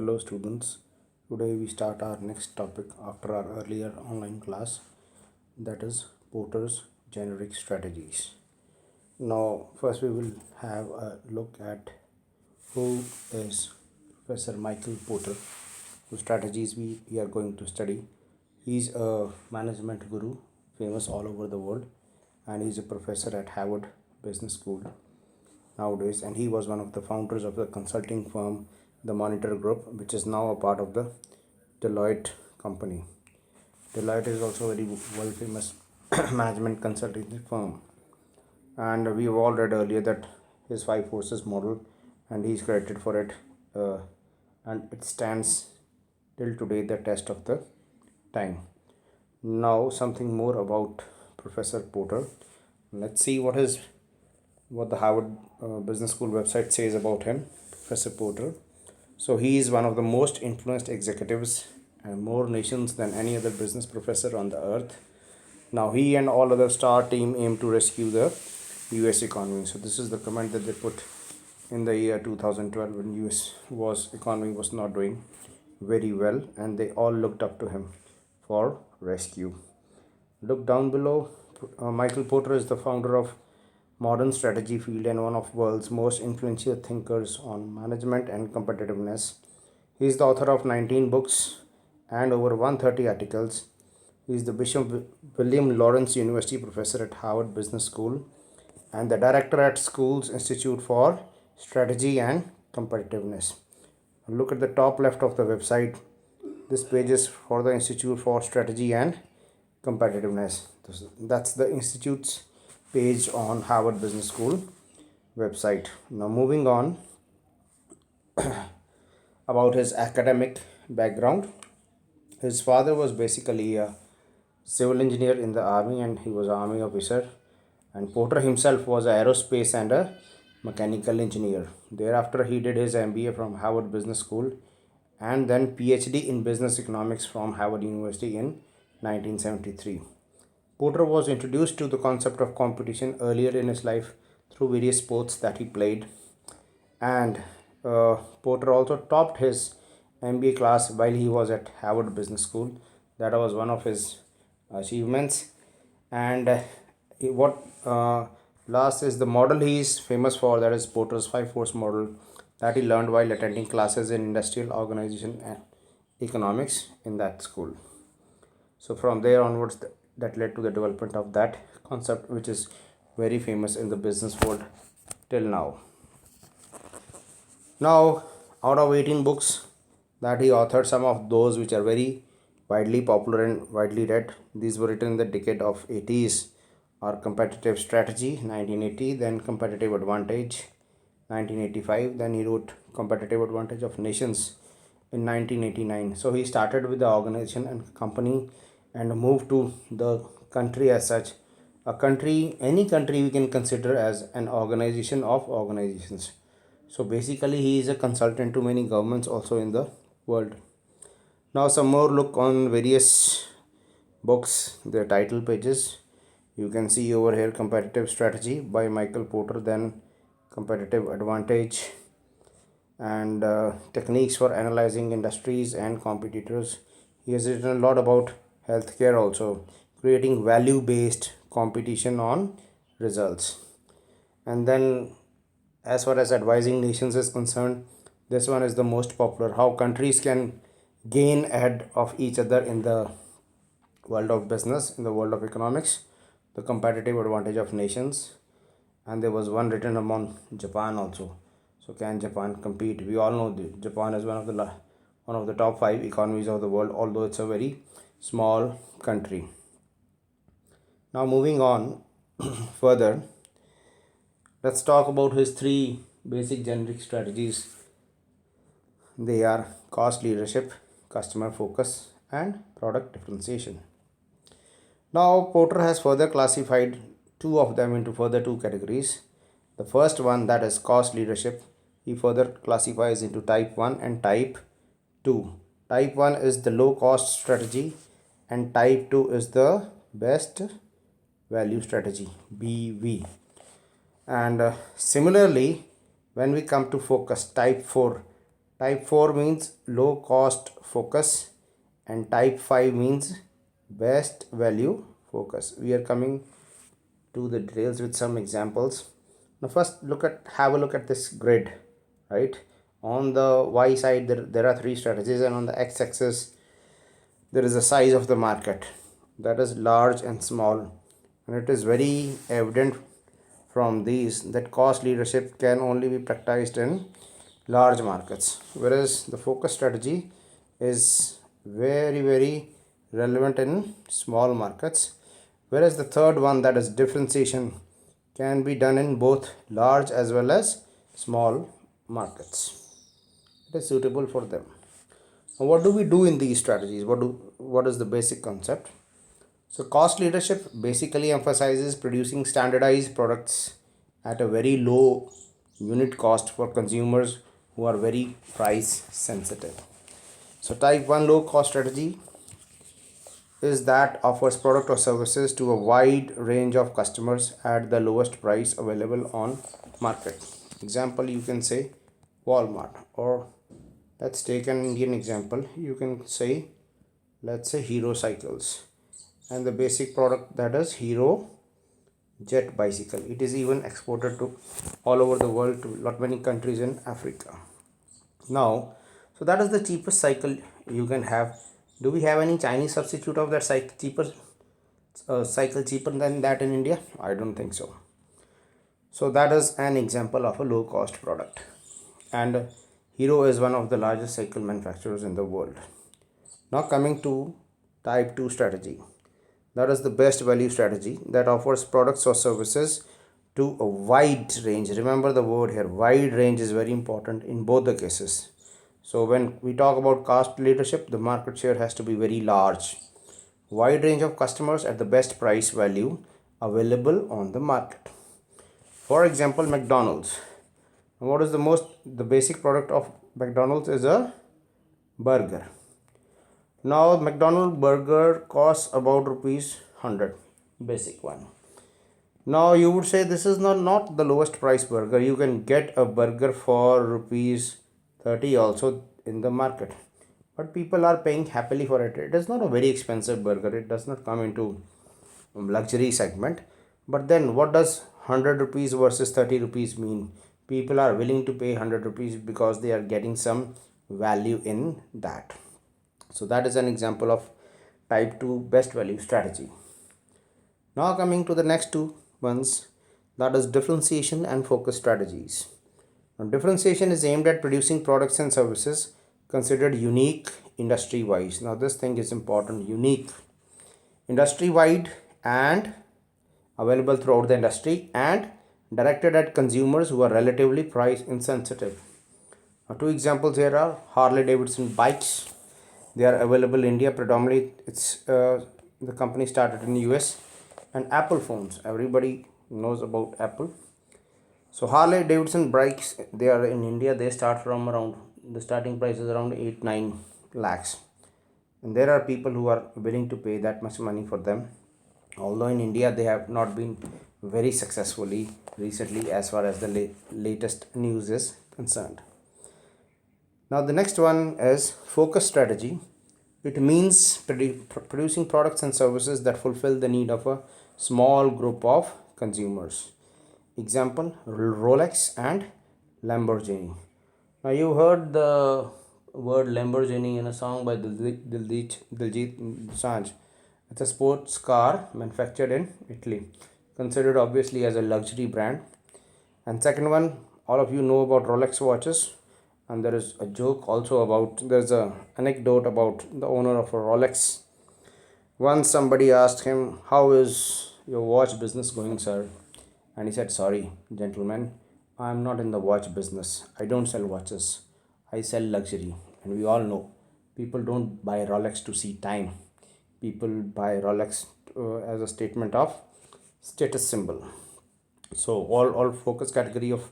Hello students, today we start our next topic after our earlier online class, that is Porter's generic strategies. Now first we will have a look at who is Professor Michael Porter, whose strategies we are going to study. He's a management guru famous all over the world, and he's a professor at Harvard Business School nowadays, and he was one of the founders of the consulting firm the Monitor Group, which is now a part of the Deloitte company. Deloitte is also a very world famous management consulting firm, and we have all read earlier that his five forces model, and he is credited for it, and it stands till today the test of the time. Now something more about Professor Porter. Let's see what the Harvard Business School website says about him, Professor Porter. So he is one of the most influenced executives and more nations than any other business professor on the earth. Now he and all other star team aim to rescue the US economy. So this is the comment that they put in the year 2012 when US economy was not doing very well, and they all looked up to him for rescue. Look down below. Michael Porter is the founder of modern strategy field and one of world's most influential thinkers on management and competitiveness. He is the author of 19 books and over 130 articles. He is the Bishop William Lawrence University professor at Harvard Business School and the director at Schools Institute for Strategy and Competitiveness. Look at the top left of the website. This page is for the Institute for Strategy and Competitiveness. That's the institute's page on Harvard Business School website. Now moving on about his academic background. His father was basically a civil engineer in the army, and he was an army officer, and Porter himself was an aerospace and a mechanical engineer. Thereafter he did his MBA from Harvard Business School and then PhD in business economics from Harvard University in 1973. Porter was introduced to the concept of competition earlier in his life through various sports that he played, and Porter also topped his MBA class while he was at Harvard Business School. That was one of his achievements. And what last is the model he is famous for, that is Porter's five force model that he learned while attending classes in industrial organization and economics in that school. So from there onwards, that led to the development of that concept, which is very famous in the business world till now. Now, out of 18 books that he authored, some of those which are very widely popular and widely read, these were written in the decade of 80s, are Competitive Strategy 1980, then Competitive Advantage 1985, then he wrote Competitive Advantage of Nations in 1989. So he started with the organization and company and moved to the country as such. A country, any country we can consider as an organization of organizations. So basically he is a consultant to many governments also in the world. Now some more look on various books, their title pages. You can see over here Competitive Strategy by Michael Porter, then Competitive Advantage, and Techniques for Analyzing Industries and Competitors. He has written a lot about healthcare also, creating value based competition on results. And then as far as advising nations is concerned, this one is the most popular, how countries can gain ahead of each other in the world of business, in the world of economics, the competitive advantage of nations. And there was one written upon Japan also. So can Japan compete? We all know that Japan is one of the top 5 economies of the world, although it's a very small country. Now moving on further, let's talk about his 3 basic generic strategies. They are cost leadership, customer focus, and product differentiation. Now Porter has further classified 2 of them into further 2 categories. The first one, that is cost leadership, he further classifies into type 1 and type 2. Type 1 is the low cost strategy and type 2 is the best value strategy, BV. And similarly, when we come to focus, type 4, Type 4 means low cost focus, and type 5 means best value focus. We are coming to the details with some examples. Now first have a look at this grid, right? On the y side there are three strategies, and on the x axis there is the size of the market, that is large and small. And it is very evident from these that cost leadership can only be practiced in large markets, whereas the focus strategy is very relevant in small markets, whereas the third one, that is differentiation, can be done in both large as well as small markets. It is suitable for them. Now, what do we do in these strategies? What is the basic concept? So cost leadership basically emphasizes producing standardized products at a very low unit cost for consumers who are very price sensitive. So type 1 low cost strategy is that offers product or services to a wide range of customers at the lowest price available on market. Example, you can say Walmart, or let's take an Indian example. You can say, let's say Hero Cycles, and the basic product, that is Hero Jet bicycle. It is even exported to all over the world, to lot many countries in Africa. Now, so that is the cheapest cycle you can have. Do we have any Chinese substitute of that cycle cheaper than that in India? I don't think so. So that is an example of a low cost product, and Hero is one of the largest cycle manufacturers in the world. Now coming to type 2 strategy, that is the best value strategy, that offers products or services to a wide range. Remember the word here, wide range is very important in both the cases. So when we talk about cost leadership, the market share has to be very large. Wide range of customers at the best price value available on the market. For example, McDonald's. What is the basic product of McDonald's is a burger. Now McDonald's burger costs about rupees 100, basic one. Now you would say this is not the lowest price burger. You can get a burger for rupees 30 also in the market, but people are paying happily for it. It is not a very expensive burger. It does not come into luxury segment. But then what does 100 rupees versus 30 rupees mean? People are willing to pay 100 rupees because they are getting some value in that. So that is an example of type 2 best value strategy. Now coming to the next two ones, that is differentiation and focus strategies. Now, differentiation is aimed at producing products and services considered unique industry wise. Now this thing is important, unique, industry wide and available throughout the industry, and directed at consumers who are relatively price insensitive. Now, two examples here are Harley Davidson bikes. They are available in India predominantly. It's the company started in the US. And Apple phones, everybody knows about Apple. So Harley Davidson bikes, they are in India. They start from around, the starting price is around 8-9 lakhs, and there are people who are willing to pay that much money for them. Although in India they have not been very successfully recently as far as the latest news is concerned. Now the next one is focus strategy. It means producing products and services that fulfill the need of a small group of consumers. Example, Rolex and Lamborghini. Now you heard the word Lamborghini in a song by Diljit Dosanjh. It's a sports car manufactured in Italy, considered obviously as a luxury brand. And second one, all of you know about Rolex watches, and there is a joke also about, there's a anecdote about the owner of a Rolex. Once somebody asked him, how is your watch business going, sir? And he said, sorry gentlemen, I am not in the watch business. I don't sell watches, I sell luxury. And we all know people don't buy Rolex to see time. People buy Rolex as a statement of status symbol. So all focus category of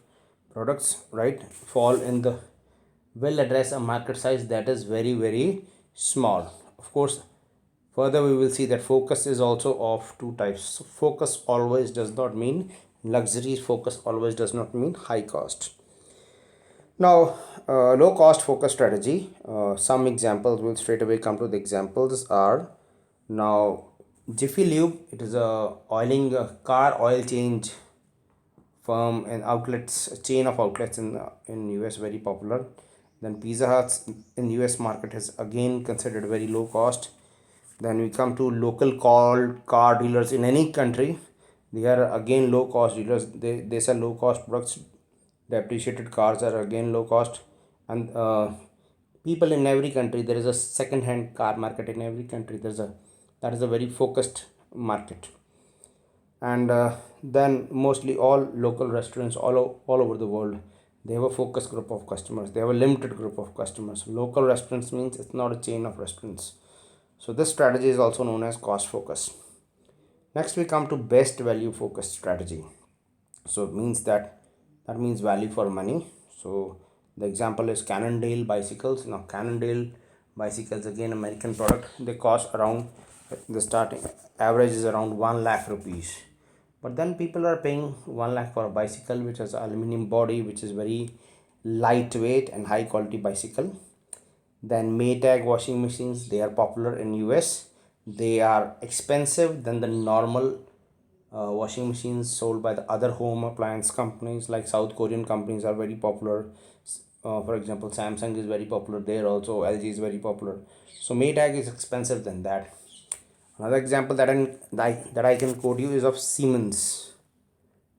products, right, fall in the, will address a market size that is very small. Of course, further we will see that focus is also of two types. So focus always does not mean luxury, focus always does not mean high cost. Now, low cost focus strategy. Some examples will straight away come to the examples are now Jiffy Lube. It is a oiling car oil change firm and outlets, a chain of outlets in US, very popular. Then Pizza Hut in US market is again considered very low cost. Then we come to local called car dealers in any country. They are again low cost dealers. They sell low cost products. Depreciated cars are again low cost. And people in every country, there is a second hand car market in every country. That is a very focused market. And then mostly all local restaurants all over the world, they have a focus group of customers. They have a limited group of customers. Local restaurants means it's not a chain of restaurants. So this strategy is also known as cost focus. Next we come to best value focused strategy. So it means that means value for money. So the example is Cannondale bicycles. Now Cannondale bicycles, again American product, they cost around, the starting average is around 1 lakh rupees. But then people are paying 1 lakh for a bicycle which has aluminum body, which is very lightweight and high quality bicycle. Then Maytag washing machines, they are popular in US. They are expensive than the normal washing machines sold by the other home appliance companies, like South Korean companies are very popular. For example, Samsung is very popular there, also LG is very popular. So Maytag is expensive than that. Another example that I can quote you is of Siemens.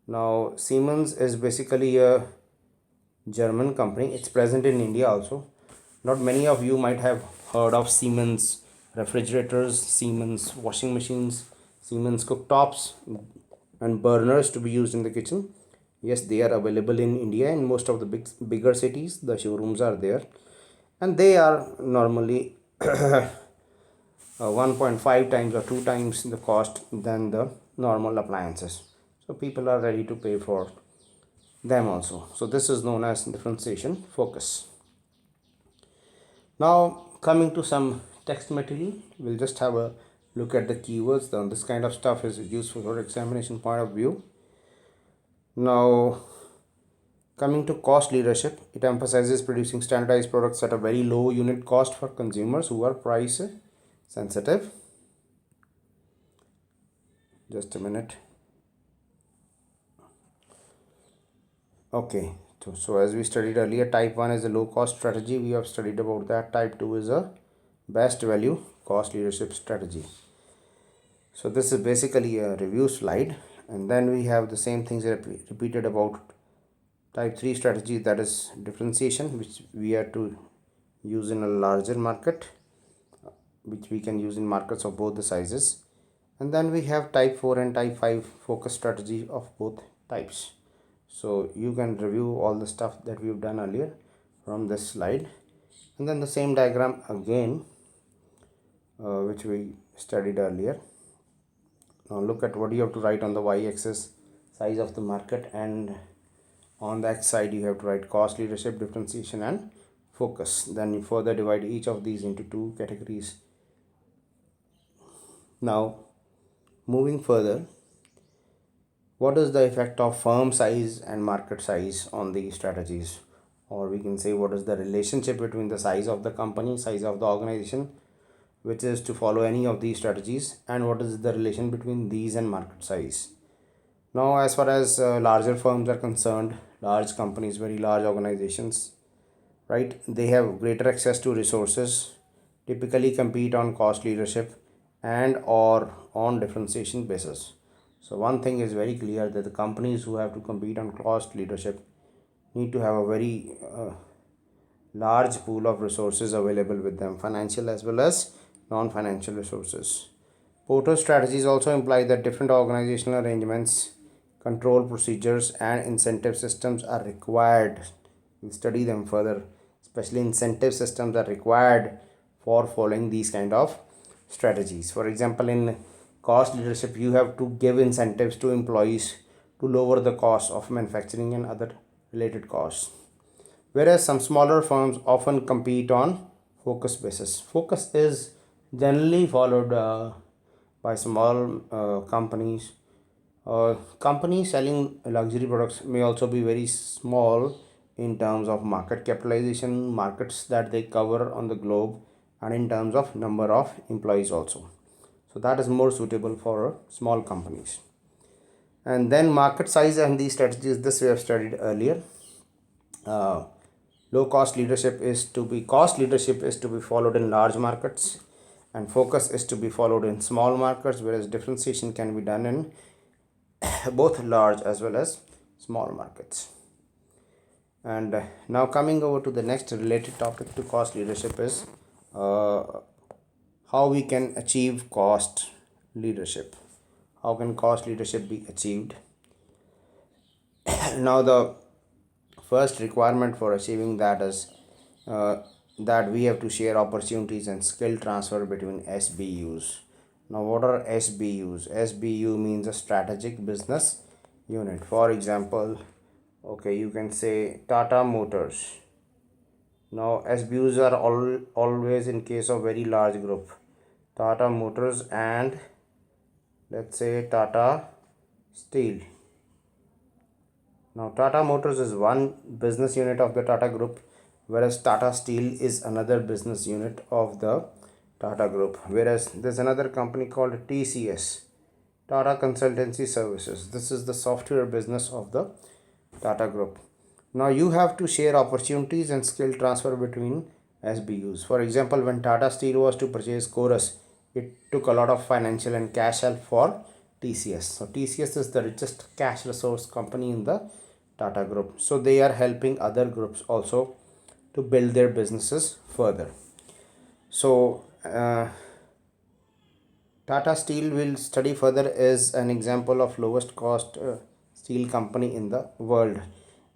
Now Siemens is basically a German company. It's present in India also. Not many of you might have heard of Siemens refrigerators, Siemens washing machines, Siemens cooktops and burners to be used in the kitchen. Yes, they are available in India. In most of the bigger cities, the showrooms are there, and they are normally 1.5 times or 2 times the cost than the normal appliances. So people are ready to pay for them also. So this is known as differentiation focus. Now coming to some text material, we'll just have a look at the keywords. Now this kind of stuff is useful for examination point of view. Now coming to cost leadership, it emphasizes producing standardized products at a very low unit cost for consumers who are price sensitive. Just a minute. Okay, so as we studied earlier, type 1 is a low cost strategy. We have studied about that. Type 2 is a best value cost leadership strategy. So this is basically a review slide, and then we have the same things repeated about type 3 strategy, that is differentiation, which we are to use in a larger market, which we can use in markets of both the sizes. And then we have type 4 and type 5 focus strategy of both types. So you can review all the stuff that we've done earlier from this slide, and then the same diagram again, which we studied earlier. Now look at what you have to write on the y-axis, size of the market, and on the x side you have to write cost leadership, differentiation and focus. Then you further divide each of these into two categories. Now moving further, what is the effect of firm size and market size on these strategies? Or we can say, what is the relationship between the size of the company, size of the organization, which is to follow any of these strategies, and what is the relation between these and market size? Now, as far as larger firms are concerned, large companies, very large organizations, right? They have greater access to resources, typically compete on cost leadership and or on differentiation basis. So one thing is very clear, that the companies who have to compete on cost leadership need to have a very large pool of resources available with them, financial as well as non-financial resources. Porter strategies also imply that different organizational arrangements, control procedures and incentive systems are required. We'll study them further. Especially incentive systems are required for following these kind of strategies. For example, in cost leadership, you have to give incentives to employees to lower the cost of manufacturing and other related costs. Whereas some smaller firms often compete on focus basis. Focus is generally followed by small companies. Companies selling luxury products may also be very small, in terms of market capitalization, markets that they cover on the globe, and in terms of number of employees also. So that is more suitable for small companies. And then market size and these strategies, this we have studied earlier. uh, Low cost leadership is to be followed in large markets, and focus is to be followed in small markets, whereas differentiation can be done in both large as well as small markets. And now coming over to the next related topic to cost leadership is uh, how we can achieve cost leadership. How can cost leadership be achieved? Now the first requirement for achieving that is uh, that we have to share opportunities and skill transfer between SBUs. Now, what are SBUs? SBU means a strategic business unit. For example, okay, you can say Tata Motors. Now, SBUs are always in case of very large group. Tata Motors and let's say Tata Steel. Now, Tata Motors is one business unit of the Tata Group, whereas Tata Steel is another business unit of the Tata Group. Whereas there's another company called TCS, Tata Consultancy Services. This is the software business of the Tata Group. Now, you have to share opportunities and skill transfer between SBUs. For example, when Tata Steel was to purchase Chorus, it took a lot of financial and cash help for TCS. So TCS is the richest cash resource company in the Tata Group. So they are helping other groups also to build their businesses further. So Tata Steel will study further as an example of lowest cost steel company in the world,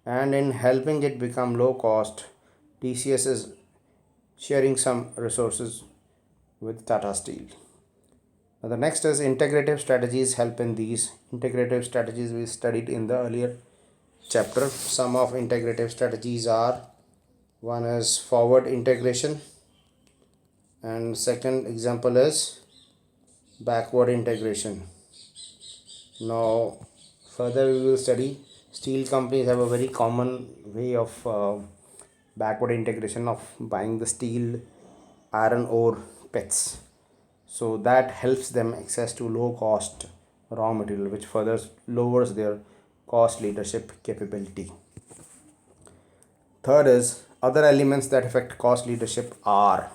and in helping it become low cost, TCS is sharing some resources with Tata Steel. Now the next is integrative strategies help in these. Integrative strategies we studied in the earlier chapter. Some of integrative strategies are: one is forward integration, and second example is backward integration. Now further we will study steel companies have a very common way of backward integration of buying the steel, iron ore pits, so that helps them access to low cost raw material, which further lowers their cost leadership capability. Third is other elements that affect cost leadership are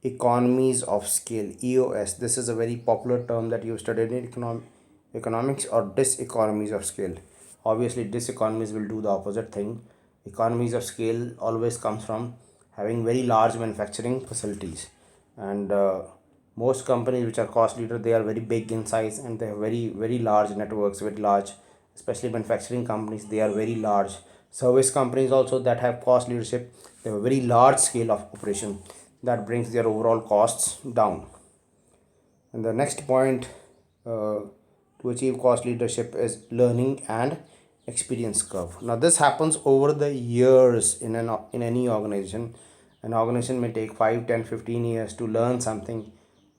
economies of scale, EOS. This is a very popular term that you studied in economics, or diseconomies of scale. Obviously diseconomies will do the opposite thing. Economies of scale always comes from having very large manufacturing facilities, and most companies which are cost leader, they are very big in size and they have very large networks, very large, especially manufacturing companies, they are very large. Service companies also that have cost leadership, they have a very large scale of operation that brings their overall costs down. And the next point to achieve cost leadership is learning and experience curve. Now this happens over the years in any organization. An organization may take 5, 10, 15 years to learn something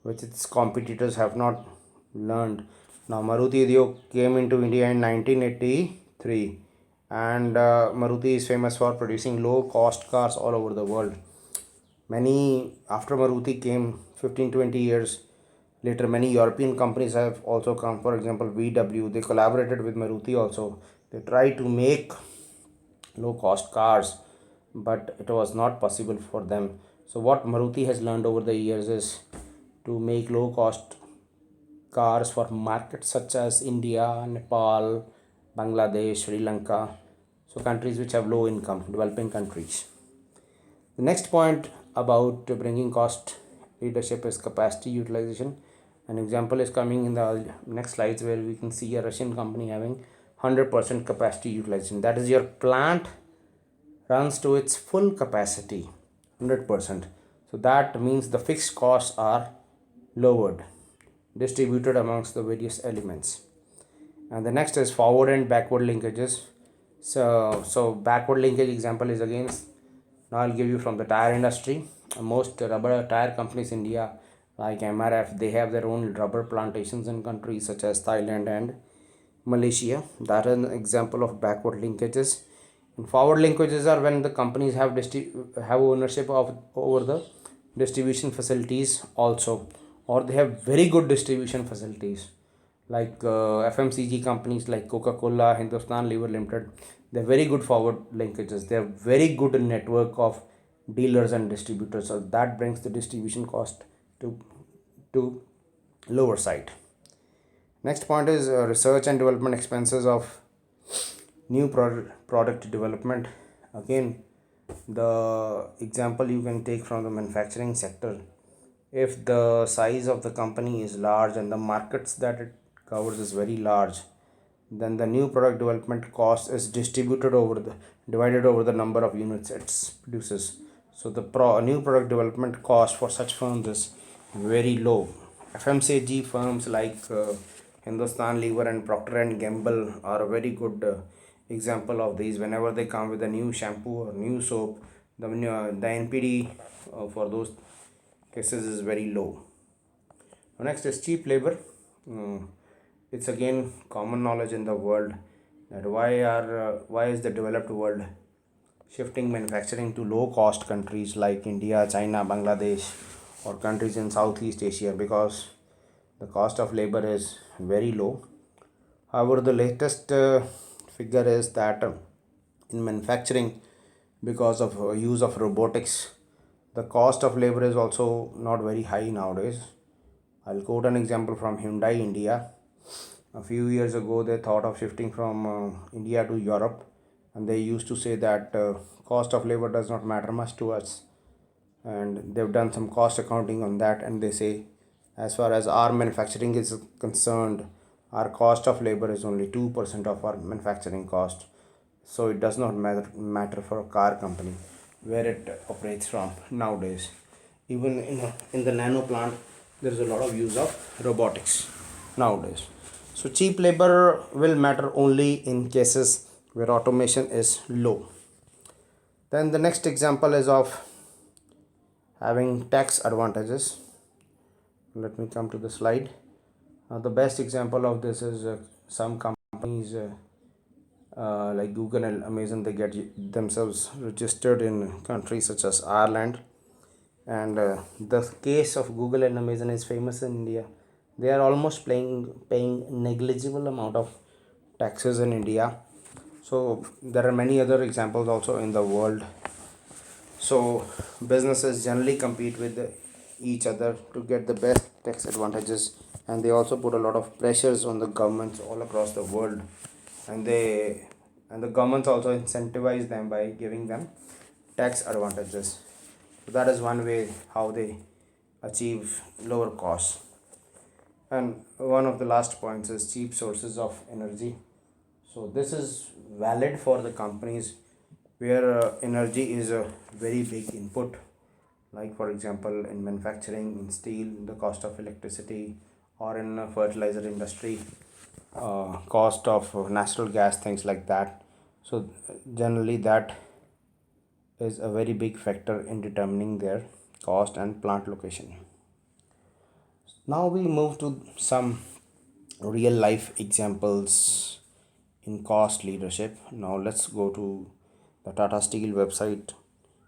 which its competitors have not learned. Now Maruti Udyog came into India in 1983, and Maruti is famous for producing low cost cars all over the world. Many after Maruti came 15, 20 years later, many European companies have also come. For example, VW, they collaborated with Maruti also. They tried to make low cost cars, but it was not possible for them. So what Maruti has learned over the years is to make low cost cars for markets such as India, Nepal, Bangladesh, Sri Lanka, so countries which have low income, developing countries. The next point about bringing cost leadership is capacity utilization. An example is coming in the next slides, where we can see a Russian company having 100% capacity utilization. That is, your plant runs to its full capacity, 100%. So that means the fixed costs are lowered, distributed amongst the various elements. And the next is forward and backward linkages. So backward linkage example is again, now I'll give you from the tire industry. Most rubber tire companies in India, like MRF, they have their own rubber plantations in countries such as Thailand and Malaysia. That is an example of backward linkages. Forward linkages are when the companies have ownership of over the distribution facilities also, or they have very good distribution facilities, like FMCG companies like Coca-Cola, Hindustan Lever Limited. They're very good forward linkages. They have very good network of dealers and distributors. So that brings the distribution cost to to lower side. Next point is research and development expenses of new product development. Again, the example you can take from the manufacturing sector. If the size of the company is large and the markets that it covers is very large, then the new product development cost is divided over the number of units it produces. So the new product development cost for such firms is very low. FMCG firms like Hindustan Lever and Procter and Gamble are a very good example of these. Whenever they come with a new shampoo or new soap, the NPD for those cases is very low. Next is cheap labor. It's again common knowledge in the world that why is the developed world shifting manufacturing to low cost countries like India, China, Bangladesh, or countries in Southeast Asia, because the cost of labor is very low. However, the latest figure is that in manufacturing, because of use of robotics, the cost of labor is also not very high nowadays. I'll quote an example from Hyundai India. A few years ago, they thought of shifting from India to Europe, and they used to say that cost of labor does not matter much to us. And they've done some cost accounting on that, and they say, as far as our manufacturing is concerned, our cost of labor is only 2% of our manufacturing cost. So it does not matter for a car company where it operates from nowadays. Even in the nano plant, there is a lot of use of robotics nowadays. So cheap labor will matter only in cases where automation is low. Then the next example is of having tax advantages. Let me come to the slide. The best example of this is some companies like Google and Amazon. They get themselves registered in countries such as Ireland, and the case of Google and Amazon is famous in India. They are almost paying negligible amount of taxes in India. So there are many other examples also in the world. So businesses generally compete with each other to get the best tax advantages, and they also put a lot of pressures on the governments all across the world, and the governments also incentivize them by giving them tax advantages. So that is one way how they achieve lower costs. And one of the last points is cheap sources of energy. So this is valid for the companies where energy is a very big input, like for example in manufacturing, in steel, the cost of electricity, or in fertilizer industry, cost of natural gas, things like that. So generally that is a very big factor in determining their cost and plant location. Now we move to some real life examples in cost leadership. Now let's go to the Tata Steel website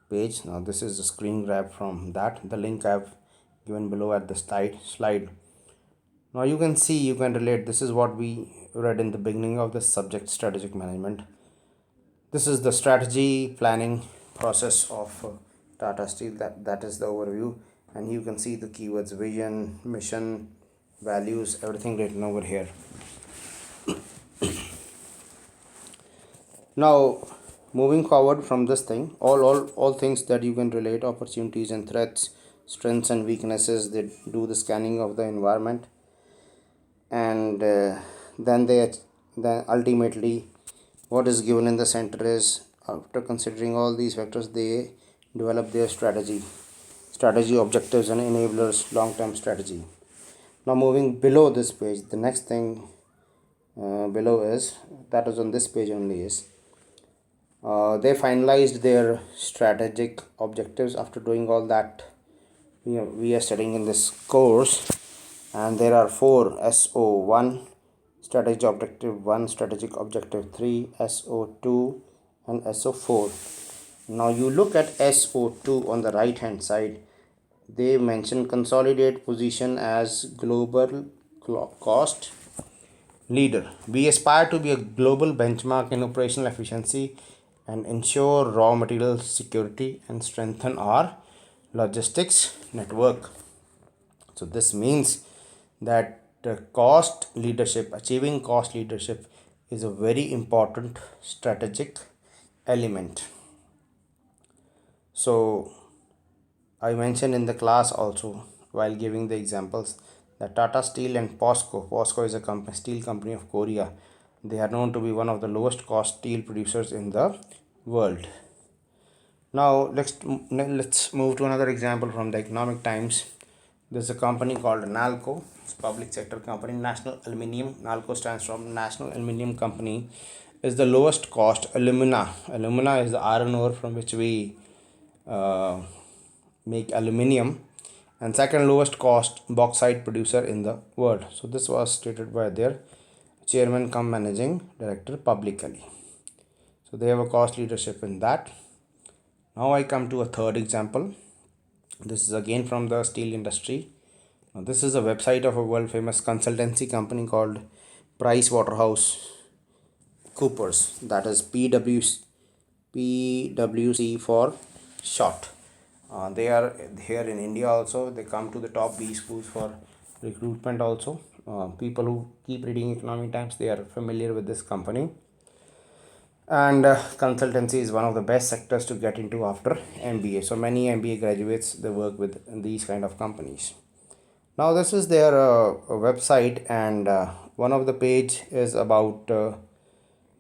page. Now this is the screen grab from that. The link I've given below at the slide. Now you can see, you can relate. This is what we read in the beginning of the subject, strategic management. This is the strategy planning process of Tata Steel. That is the overview, and you can see the keywords: vision, mission, values, everything written over here. Now moving forward from this thing, all things that you can relate: opportunities and threats, strengths and weaknesses. They do the scanning of the environment, and then ultimately what is given in the center is, after considering all these factors, they develop their strategy objectives and enablers, long-term strategy. Now moving below this page, the next thing below is, that is on this page only, is they finalized their strategic objectives after doing all that we are studying in this course. And there are 4: SO1 strategic objective 1, strategic objective 3, SO2 and SO4. Now you look at SO2 on the right hand side. They mention consolidate position as global cost leader. We aspire to be a global benchmark in operational efficiency and ensure raw material security and strengthen our logistics network. So this means that cost leadership, achieving cost leadership, is a very important strategic element. So I mentioned in the class also while giving the examples that Tata Steel and POSCO. POSCO is a steel company of Korea. They are known to be one of the lowest cost steel producers in the world. Now let's move to another example from the Economic Times. There's a company called NALCO. It's a public sector company. National Aluminium. NALCO stands for National Aluminium Company. Is the lowest cost alumina. Alumina is the iron ore from which we uh, make aluminium, and second lowest cost bauxite producer in the world. So this was stated by their chairman cum managing director publicly. So they have a cost leadership in that. Now I come to a third example. This is again from the steel industry. Now this is a website of a world famous consultancy company called Price Waterhouse Coopers, that is PwC for short. They are here in India also. They come to the top B schools for recruitment also. People who keep reading Economic Times, they are familiar with this company. And consultancy is one of the best sectors to get into after MBA. So many MBA graduates, they work with these kind of companies. Now this is their website, and one of the page is about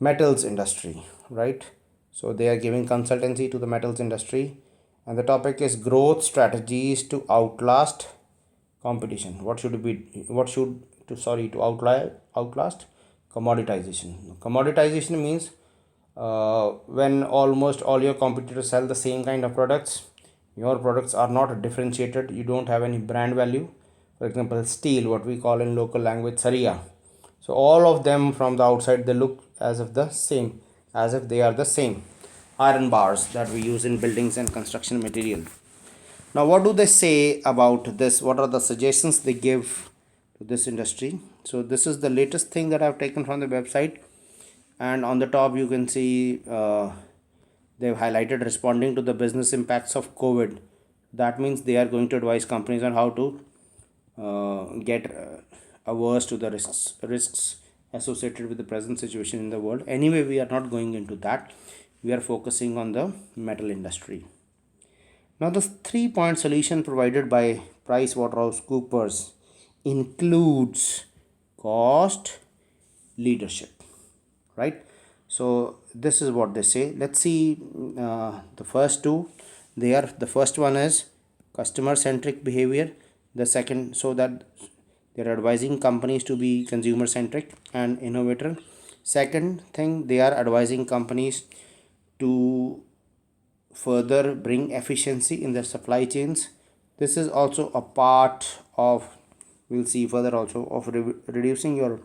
metals industry, right? So they are giving consultancy to the metals industry, and the topic is growth strategies to outlast competition. To outlast commoditization. Commoditization means when almost all your competitors sell the same kind of products, your products are not differentiated, you don't have any brand value. For example, steel, what we call in local language saria. So all of them from the outside, they look as if they are the same iron bars that we use in buildings and construction material. Now what do they say about this? What are the suggestions they give to this industry? So this is the latest thing that I've taken from the website, and on the top you can see they've highlighted responding to the business impacts of COVID. That means they are going to advise companies on how to get averse to the risks associated with the present situation in the world. Anyway, we are not going into that. We are focusing on the metal industry. Now the 3-point solution provided by PricewaterhouseCoopers includes cost leadership, right? So this is what they say. Let's see the first two. The first one is customer centric behavior. The second, so that they're advising companies to be consumer centric and innovator. Second thing, they are advising companies to further bring efficiency in their supply chains. This is also a part of, we'll see further also, of reducing your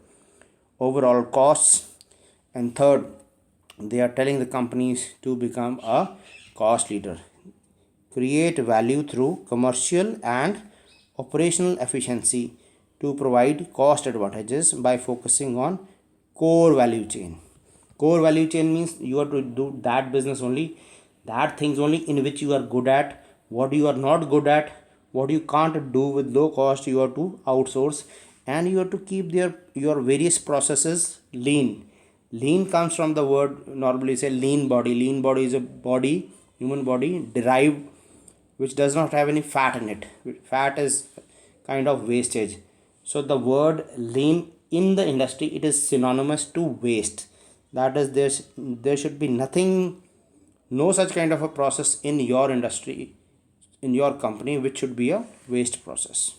overall costs. And third, they are telling the companies to become a cost leader, create value through commercial and operational efficiency to provide cost advantages by focusing on core value chain. Core value chain means you have to do that business only, that things only in which you are good at. What you are not good at, what you can't do with low cost, you have to outsource, and you have to keep your various processes lean. Lean comes from the word normally say lean body. Lean body is a body, human body derived, which does not have any fat in it. Fat is kind of wastage. So the word lean in the industry, it is synonymous to waste. That is, there should be nothing, no such kind of a process in your industry, in your company, which should be a waste process.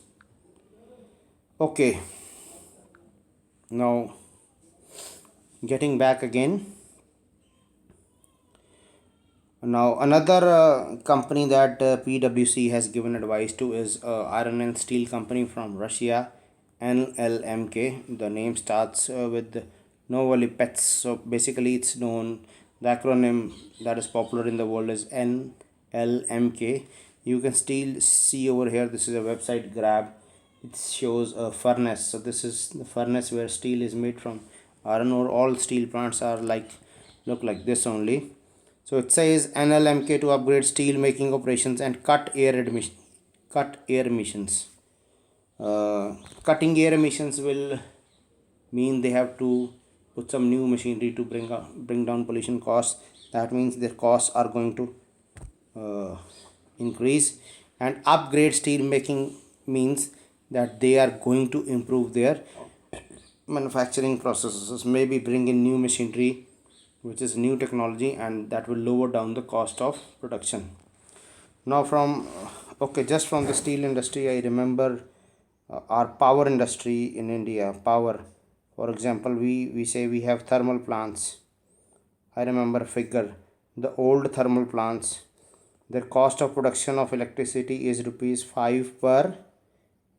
Okay, now getting back again. Now another company that PwC has given advice to is iron and steel company from Russia, NLMK. The name starts with Novolipets. So basically it's known The acronym that is popular in the world is NLMK. You can still see over here, this is a website grab. It shows a furnace. So this is the furnace where steel is made from iron ore. All steel plants are look like this only. So it says NLMK to upgrade steel making operations and cut air emissions. Cutting air emissions will mean they have to put some new machinery to bring down pollution costs. That means their costs are going to increase, and upgrade steel making means that they are going to improve their manufacturing processes, maybe bring in new machinery which is new technology, and that will lower down the cost of production. Now just from the steel industry, I remember our power industry in India. Power, for example, we say we have thermal plants. I remember a figure. The old thermal plants, their cost of production of electricity is rupees 5 per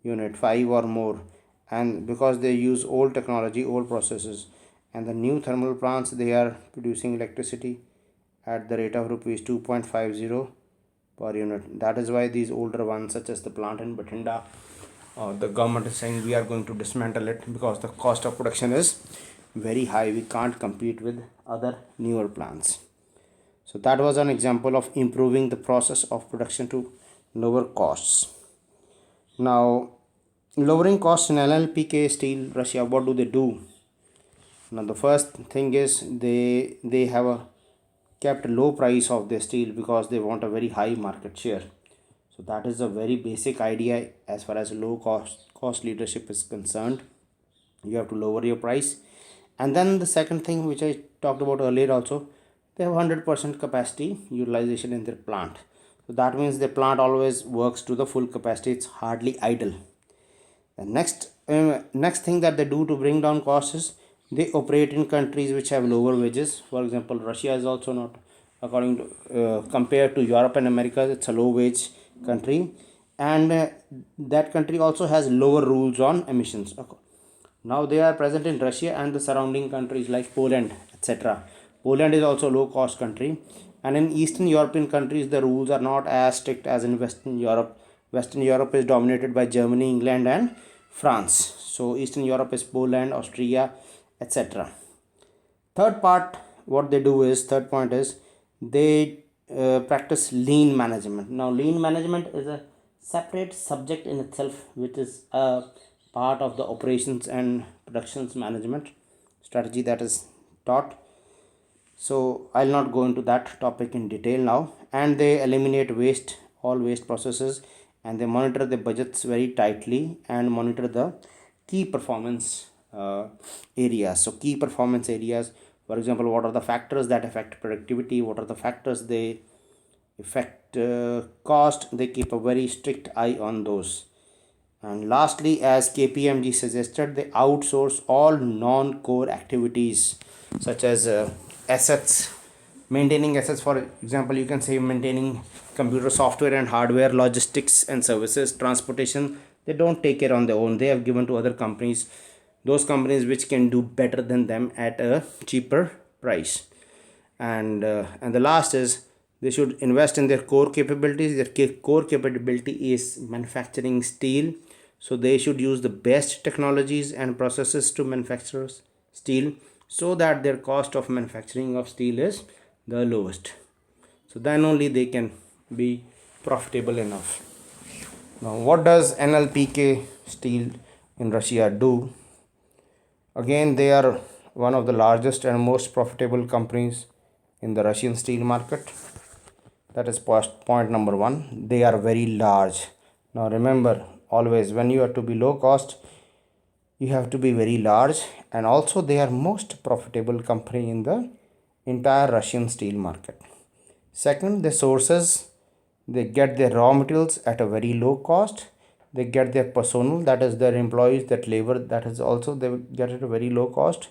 unit, 5 or more. And because they use old technology, old processes, and the new thermal plants, they are producing electricity at the rate of rupees 2.50 per unit. That is why these older ones, such as the plant in Bathinda, the government is saying we are going to dismantle it because the cost of production is very high. We can't compete with other newer plants. So that was an example of improving the process of production to lower costs. Now, lowering costs in NLPK steel Russia, what do they do? Now the first thing is they have a kept low price of their steel because they want a very high market share. So that is a very basic idea as far as low cost leadership is concerned. You have to lower your price. And then the second thing, which I talked about earlier also, they have 100% capacity utilization in their plant. So that means the plant always works to the full capacity. It's hardly idle. The next thing that they do to bring down costs is they operate in countries which have lower wages. For example, Russia is also not, according to compared to Europe and America, it's a low wage country, and that country also has lower rules on emissions. Now they are present in Russia and the surrounding countries like Poland, etc. Poland is also a low cost country, and in Eastern European countries the rules are not as strict as in Western Europe. Western Europe is dominated by Germany, England and France. So Eastern Europe is Poland, Austria, etc. Third point is they practice lean management. Now lean management is a separate subject in itself, which is a part of the operations and productions management strategy that is taught. So I'll not go into that topic in detail now. And they eliminate all waste processes, and they monitor the budgets very tightly and monitor the key performance areas. So key performance areas, for example, what are the factors that affect productivity, what are the factors they affect cost. They keep a very strict eye on those. And lastly, as KPMG suggested, they outsource all non-core activities such as maintaining assets. For example, you can say maintaining computer software and hardware, logistics and services, transportation. They don't take it on their own. They have given to other companies, those companies which can do better than them at a cheaper price. And the last is they should invest in their core capabilities. Their core capability is manufacturing steel, so they should use the best technologies and processes to manufacture steel, so that their cost of manufacturing of steel is the lowest. So then only they can be profitable enough. Now what does NLPK steel in Russia do? Again, they are one of the largest and most profitable companies in the Russian steel market. That is point number one. They are very large. Now remember, always when you are to be low cost, you have to be very large, and also they are most profitable company in the entire Russian steel market. Second, the sources, they get their raw materials at a very low cost. They get their personnel, that is their employees, that labor, that is also they get at a very low cost,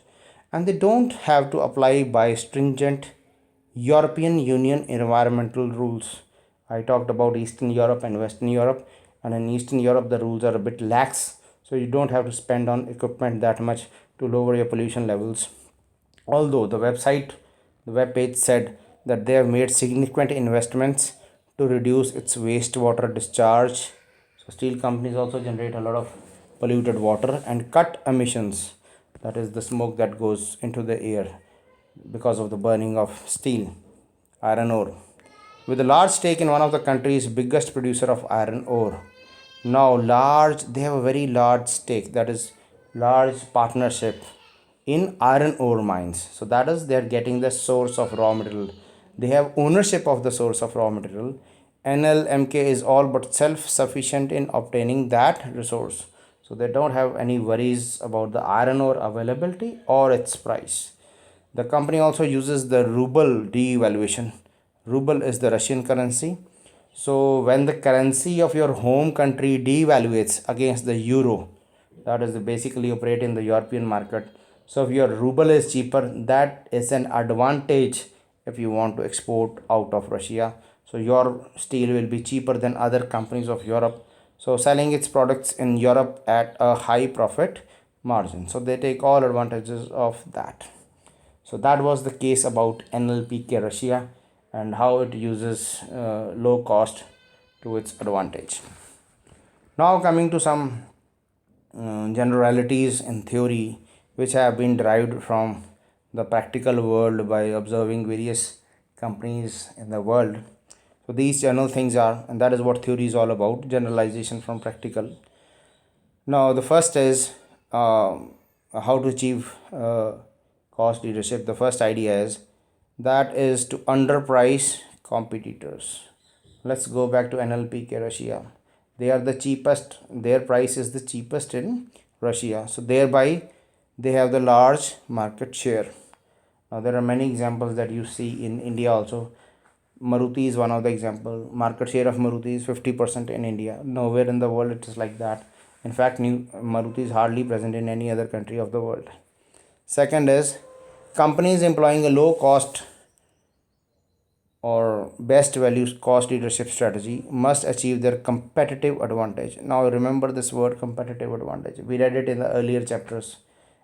and they don't have to apply by stringent European Union environmental rules. I talked about Eastern Europe and Western Europe, and in Eastern Europe the rules are a bit lax, so you don't have to spend on equipment that much to lower your pollution levels. Although the The web page said that they have made significant investments to reduce its wastewater discharge. So steel companies also generate a lot of polluted water and cut emissions, that is the smoke that goes into the air because of the burning of steel, iron ore. With a large stake in one of the country's biggest producer of iron ore. Now they have a very large stake, that is large partnership in iron ore mines. So that is they are getting the source of raw material. They have ownership of the source of raw material. NLMK is all but self-sufficient in obtaining that resource. So they don't have any worries about the iron ore availability or its price. The company also uses the ruble devaluation. Ruble is the Russian currency. So when the currency of your home country devaluates against the euro, that is basically operate in the European market. So if your ruble is cheaper, that is an advantage if you want to export out of Russia. So your steel will be cheaper than other companies of Europe. So selling its products in Europe at a high profit margin. So they take all advantages of that. So that was the case about NLPK Russia and how it uses low cost to its advantage. Now coming to some generalities in theory which have been derived from the practical world by observing various companies in the world. So these general things are, and that is what theory is all about, generalization from practical. Now the first is how to achieve cost leadership. The first idea is to underprice competitors. Let's go back to NLPK Russia. They are the cheapest, their price is the cheapest in Russia, so thereby they have the large market share. Now there are many examples that you see in India also. Maruti is one of the example. Market share of Maruti is 50% in India. Nowhere in the world it is like that. In fact, Maruti is hardly present in any other country of the world. Second is companies employing a low cost or best value cost leadership strategy must achieve their competitive advantage. Now remember this word competitive advantage. We read it in the earlier chapters.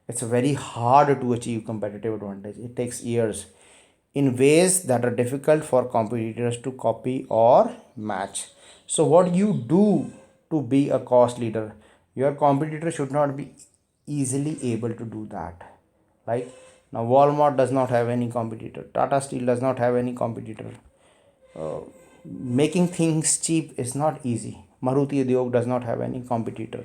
It's very hard to achieve competitive advantage. It takes years in ways that are difficult for competitors to copy or match. So what you do to be a cost leader, your competitor should not be easily able to do that. Like now Walmart does not have any competitor, Tata Steel does not have any competitor. Making things cheap is not easy. Maruti Udyog does not have any competitor.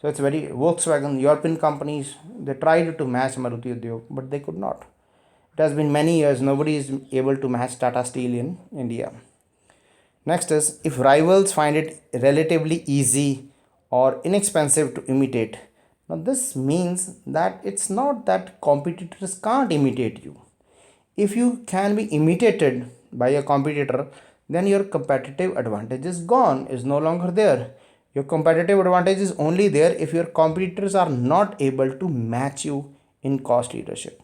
So it's very Volkswagen, European companies, they tried to match Maruti Udyog, but they could not. It has been many years, nobody is able to match Tata Steel in India. Next is, if rivals find it relatively easy or inexpensive to imitate. Now this means that it's not that competitors can't imitate you. If you can be imitated by a competitor, then your competitive advantage is gone, is no longer there. Your competitive advantage is only there if your competitors are not able to match you in cost leadership.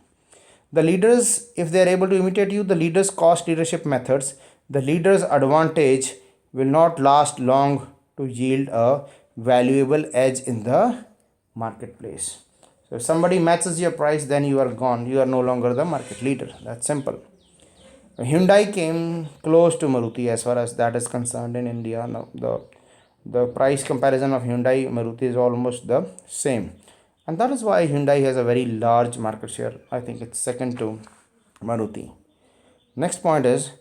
The leaders, if they are able to imitate you, the leaders' cost leadership methods, the leaders' advantage will not last long to yield a valuable edge in the marketplace. So if somebody matches your price, then you are gone. You are no longer the market leader. That's simple. Hyundai came close to Maruti as far as that is concerned in India. Now the price comparison of Hyundai Maruti is almost the same. And that is why Hyundai has a very large market share. I think it's second to Maruti. Next point is,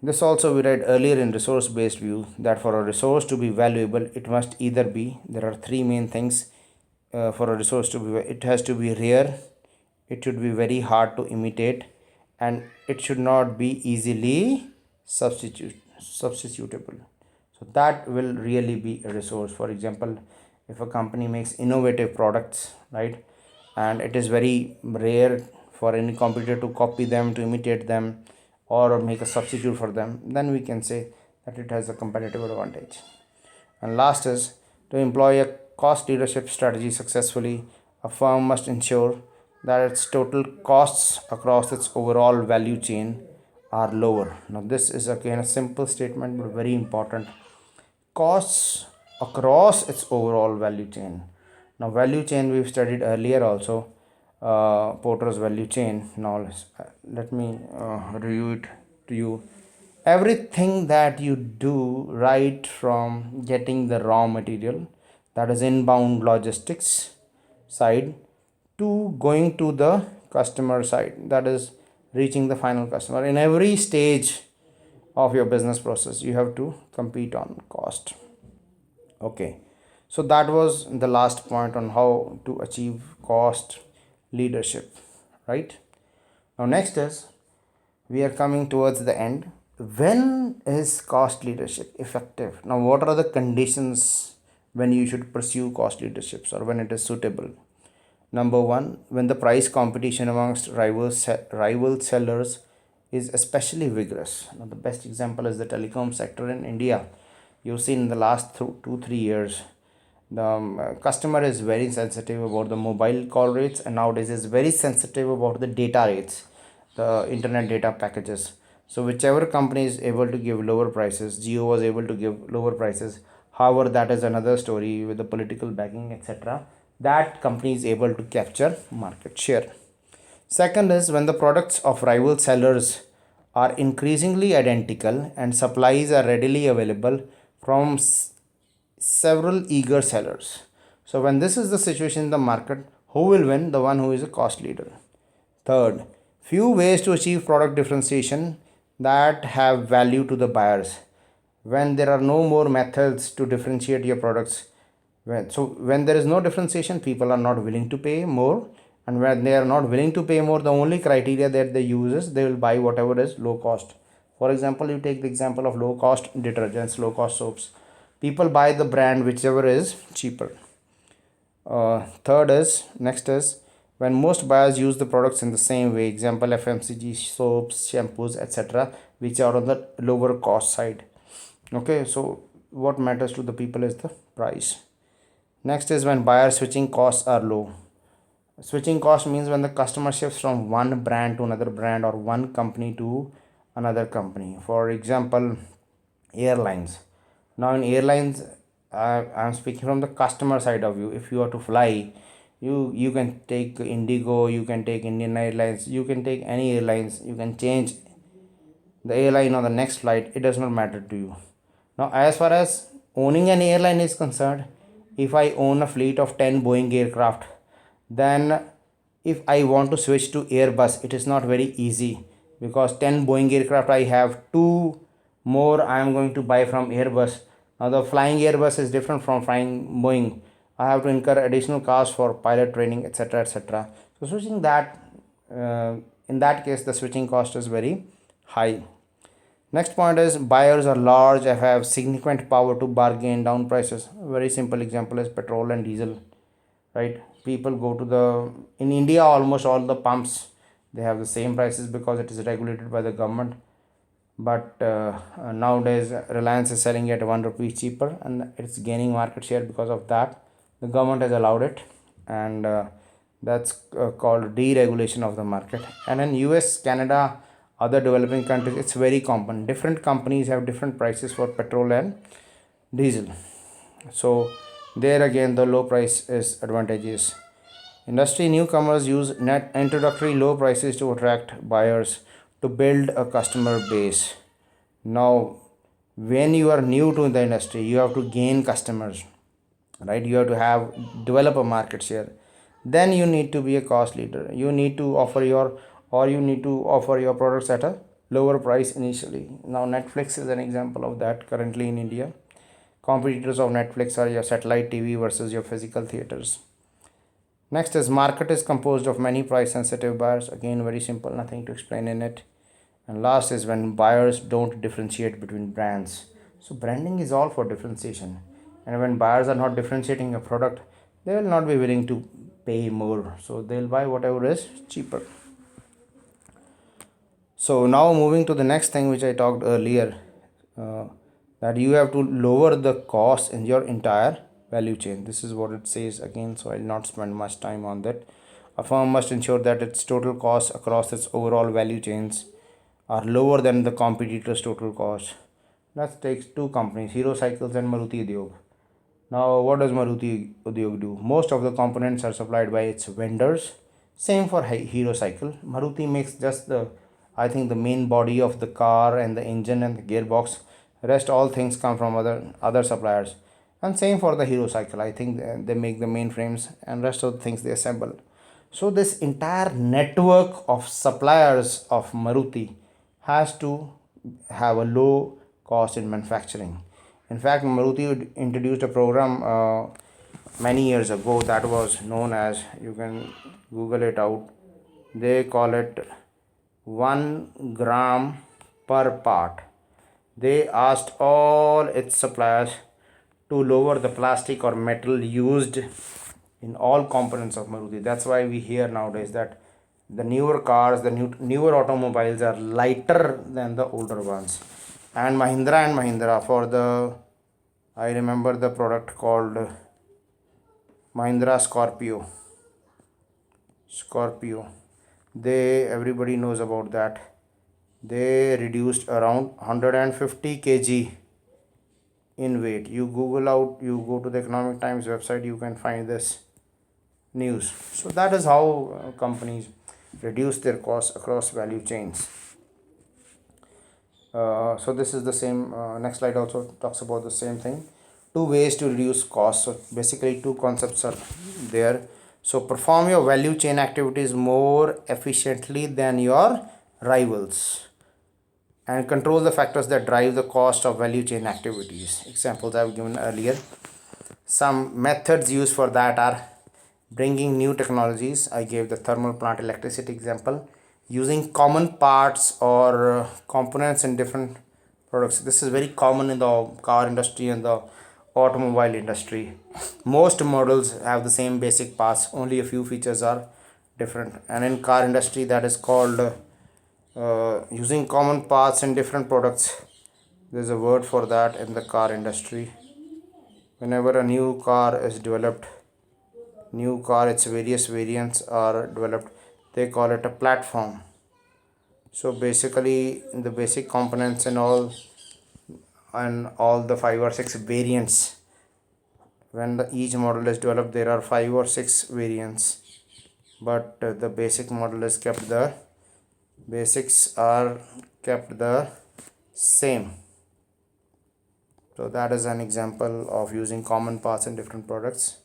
this also we read earlier in resource based view, that for a resource to be valuable, it must either be, there are three main things for a resource to be, it has to be rare, it should be very hard to imitate, and it should not be easily substitutable. So that will really be a resource. For example, if a company makes innovative products, right, and it is very rare for any competitor to copy them, to imitate them, or make a substitute for them, then we can say that it has a competitive advantage. And last is, to employ a cost leadership strategy successfully, a firm must ensure that its total costs across its overall value chain are lower. Now this is again a simple statement but very important. Costs across its overall value chain. Now value chain we've studied earlier also. Porter's value chain. Now let me review it to you. Everything that you do, right from getting the raw material, that is inbound logistics side, to going to the customer side, that is reaching the final customer, in every stage of your business process you have to compete on cost. Okay, so that was the last point on how to achieve cost leadership, right? Now next is, we are coming towards the end. When is cost leadership effective? Now what are the conditions when you should pursue cost leaderships, or when it is suitable? Number one, when the price competition amongst rival sellers is especially vigorous. Now, the best example is the telecom sector in India. You've seen in the last 2 3 years, the customer is very sensitive about the mobile call rates, and nowadays is very sensitive about the data rates, the internet data packages. So whichever company is able to give lower prices, Geo was able to give lower prices. However, that is another story with the political backing, etc. That company is able to capture market share. Second is when the products of rival sellers are increasingly identical and supplies are readily available from several eager sellers. So, when this is the situation in the market, who will win? The one who is a cost leader. Third, few ways to achieve product differentiation that have value to the buyers. When there are no more methods to differentiate your products, when there is no differentiation, people are not willing to pay more, and when they are not willing to pay more, the only criteria that they use is they will buy whatever is low cost. For example, you take the example of low cost detergents, low cost soaps. People buy the brand whichever is cheaper. Third is, next is, when most buyers use the products in the same way, example FMCG soaps, shampoos, etc., which are on the lower cost side. Okay, so what matters to the people is the price. Next is when buyer switching costs are low. Switching cost means when the customer shifts from one brand to another brand, or one company to another company. For example, airlines. Now in airlines, I'm speaking from the customer side of view. If you are to fly, you can take Indigo, you can take Indian Airlines, you can take any airlines, you can change the airline on the next flight. It does not matter to you. Now as far as owning an airline is concerned, if I own a fleet of 10 Boeing aircraft, then if I want to switch to Airbus, it is not very easy, because 10 Boeing aircraft I have, 2 more I am going to buy from Airbus. Now the flying Airbus is different from flying Boeing. I have to incur additional costs for pilot training, etc., etc. So switching that, in that case, the switching cost is very high. Next point is buyers are large and have significant power to bargain down prices. A very simple example is petrol and diesel, right? People go to the, in India almost all the pumps, they have the same prices because it is regulated by the government. But nowadays Reliance is selling at 1 rupee cheaper, and it's gaining market share because of that. The government has allowed it, and that's called deregulation of the market. And in US, Canada, other developing countries, it's very common. Different companies have different prices for petrol and diesel. So there again the low price is advantageous. Industry newcomers use net introductory low prices to attract buyers to build a customer base. Now, when you are new to the industry, you have to gain customers, right? You have to have develop a market share. Then you need to be a cost leader. You need to offer your, or you need to offer your products at a lower price initially. Now Netflix is an example of that currently in India. Competitors of Netflix are your satellite TV versus your physical theaters. Next is market is composed of many price sensitive buyers. Again, very simple, nothing to explain in it. And last is when buyers don't differentiate between brands. So branding is all for differentiation. And when buyers are not differentiating a product, they will not be willing to pay more. So they'll buy whatever is cheaper. So now moving to the next thing which I talked earlier, uh, that you have to lower the cost in your entire value chain. This is what it says again, so I'll not spend much time on that. A firm must ensure that its total costs across its overall value chains are lower than the competitor's total cost. Let's take two companies, Hero Cycles and Maruti Udyog. Now, what does Maruti Udyog do? Most of the components are supplied by its vendors, Same for Hero Cycle. Maruti makes just the, I think, the main body of the car and the engine and the gearbox. Rest all things come from other suppliers. And same for the Hero Cycle. I think they make the mainframes and rest of the things they assemble. So this entire network of suppliers of Maruti has to have a low cost in manufacturing. In fact, Maruti introduced a program many years ago that was known as, you can Google it out, they call it 1 gram per part. They asked all its suppliers to lower the plastic or metal used in all components of Maruti. That's why we hear nowadays that the newer cars, the newer automobiles are lighter than the older ones. And Mahindra for the, I remember the product called Mahindra Scorpio. They, everybody knows about that. They reduced around 150 kg in weight. You Google out, you go to the Economic Times website, you can find this news. So that is how companies reduce their costs across value chains. So this is the same. Next slide also talks about the same thing. Two ways to reduce costs. So basically two concepts are there. So perform your value chain activities more efficiently than your rivals and control the factors that drive the cost of value chain activities. Examples I have given earlier. Some methods used for that are bringing new technologies. I gave the thermal plant electricity example. Using common parts or components in different products. This is very common in the car industry and the automobile industry. Most models have the same basic parts, only a few features are different. And in car industry, that is called using common parts in different products. There's a word for that in the car industry. Whenever a new car is developed, its various variants are developed, they call it a platform. So basically the basic components and all the 5 or 6 variants, when each model is developed, there are 5 or 6 variants, but the basic model is kept, the basics are kept the same. So that is an example of using common parts in different products.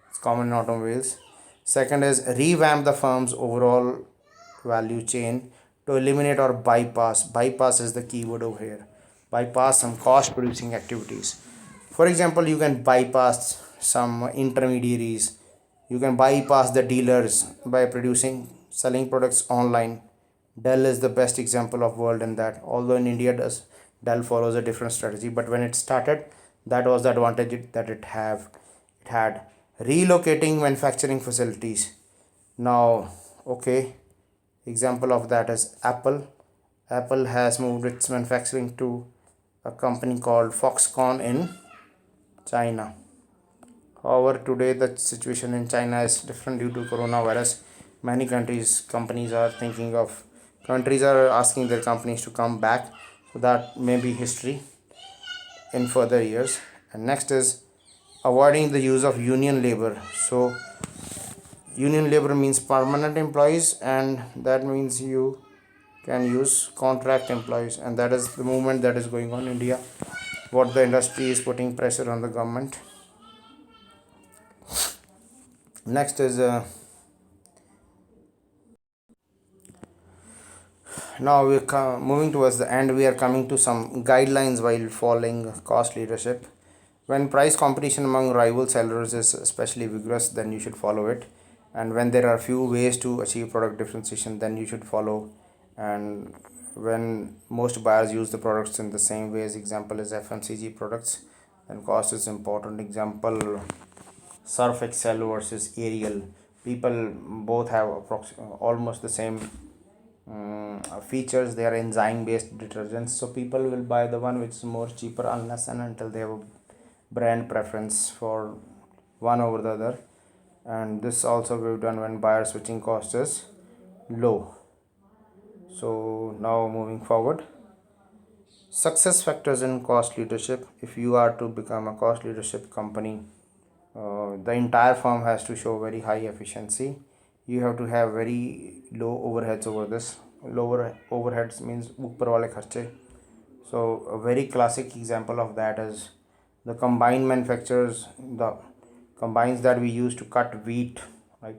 It's common in automobiles. Second is revamp the firm's overall value chain to eliminate or bypass is the keyword over here, bypass some cost producing activities. For example, you can bypass some intermediaries, you can bypass the dealers by selling products online. Dell is the best example of world in that, although in India Dell follows a different strategy, but when it started, that was the advantage that it had. Relocating manufacturing facilities. Now, okay, example of that is Apple has moved its manufacturing to a company called Foxconn in China. However, today the situation in China is different due to coronavirus. Many companies are asking their companies to come back. So that may be history in further years. And next is avoiding the use of union labor. So union labor means permanent employees, and that means you can use contract employees, and that is the movement that is going on in India. What the industry is putting pressure on the government. Next is now we're moving towards the end. We are coming to some guidelines while following cost leadership. When price competition among rival sellers is especially vigorous, then you should follow it. And when there are few ways to achieve product differentiation, then you should follow. And when most buyers use the products in the same way, as example is FMCG products, then cost is important. Example, Surf Excel versus Ariel. People both have almost the same features. They are enzyme based detergents, so people will buy the one which is more cheaper unless and until they have a brand preference for one over the other. And this also we've done when buyer switching cost is low. So now moving forward, success factors in cost leadership. If you are to become a cost leadership company, the entire firm has to show very high efficiency, you have to have very low overheads over this. Lower overheads means upar wale kharche. So a very classic example of that is the combine manufacturers, the combines that we use to cut wheat, right?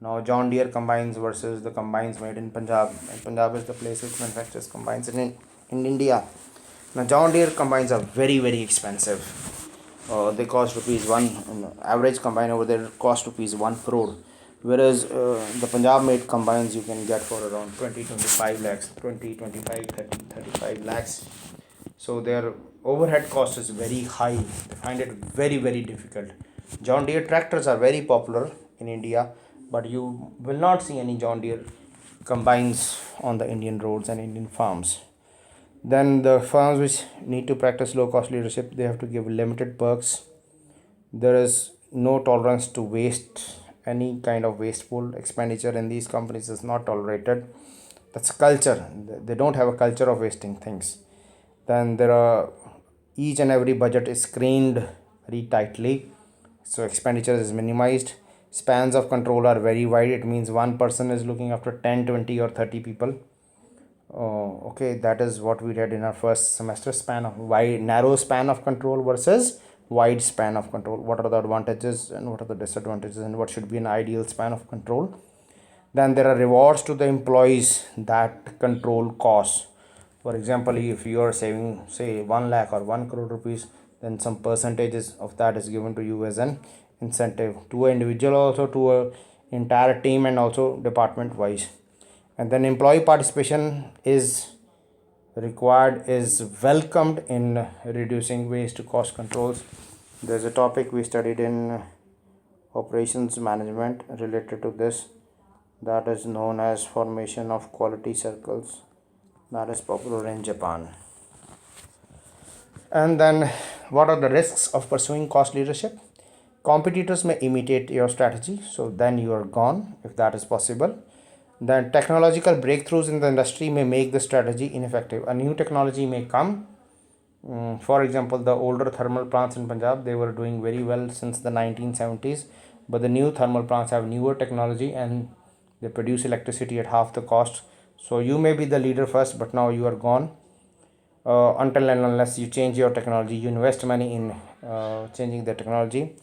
Now John Deere combines versus the combines made in Punjab. And Punjab is the place which manufactures combines in India. Now John Deere combines are very expensive. They cost rupees one. Average combine over there cost rupees 1 crore, whereas the Punjab made combines you can get for around 20-25 lakhs, 20-25-30-35 lakhs. So their overhead cost is very high. They find it very difficult. John Deere tractors are very popular in India, but you will not see any John Deere combines on the Indian roads and Indian farms. Then the firms which need to practice low cost leadership, they have to give limited perks. There is no tolerance to waste. Any kind of wasteful expenditure in these companies is not tolerated. That's culture. They don't have a culture of wasting things. Then there are, each and every budget is screened very tightly, so expenditure is minimized. Spans of control are very wide. It means one person is looking after 10, 20 or 30 people. Okay, that is what we read in our first semester. Span of wide, narrow span of control versus wide span of control. What are the advantages and what are the disadvantages, and what should be an ideal span of control? Then there are rewards to the employees that control costs. For example, if you are saving say 1 lakh or 1 crore rupees, then some percentages of that is given to you as an incentive to an individual, also to a entire team, and also department wise. And then employee participation is required, is welcomed in reducing waste to cost controls. There's a topic we studied in operations management related to this, that is known as formation of quality circles, that is popular in Japan. And then what are the risks of pursuing cost leadership? Competitors may imitate your strategy, so then you are gone if that is possible. Then technological breakthroughs in the industry may make the strategy ineffective. A new technology may come. For example, the older thermal plants in Punjab, they were doing very well since the 1970s, but the new thermal plants have newer technology and they produce electricity at half the cost. So you may be the leader first, but now you are gone. Until and unless you change your technology, you invest money in changing the technology.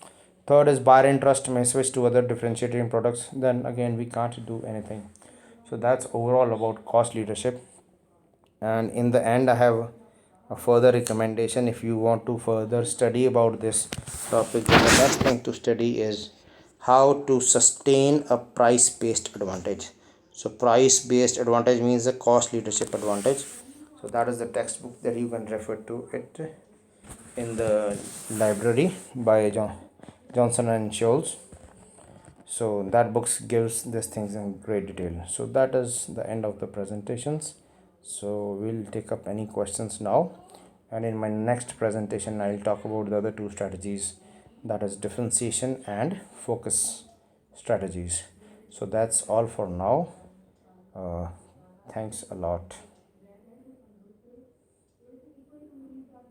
Third is buyer interest may switch to other differentiating products. Then again, we can't do anything. So that's overall about cost leadership. And in the end, I have a further recommendation. If you want to further study about this topic, then the next thing to study is how to sustain a price based advantage. So price based advantage means a cost leadership advantage. So that is the textbook that you can refer to it in the library by Johnson and Scholes. So that book gives these things in great detail. So that is the end of the presentations. So we'll take up any questions now, and in my next presentation I'll talk about the other two strategies, that is differentiation and focus strategies. So that's all for now. Thanks a lot.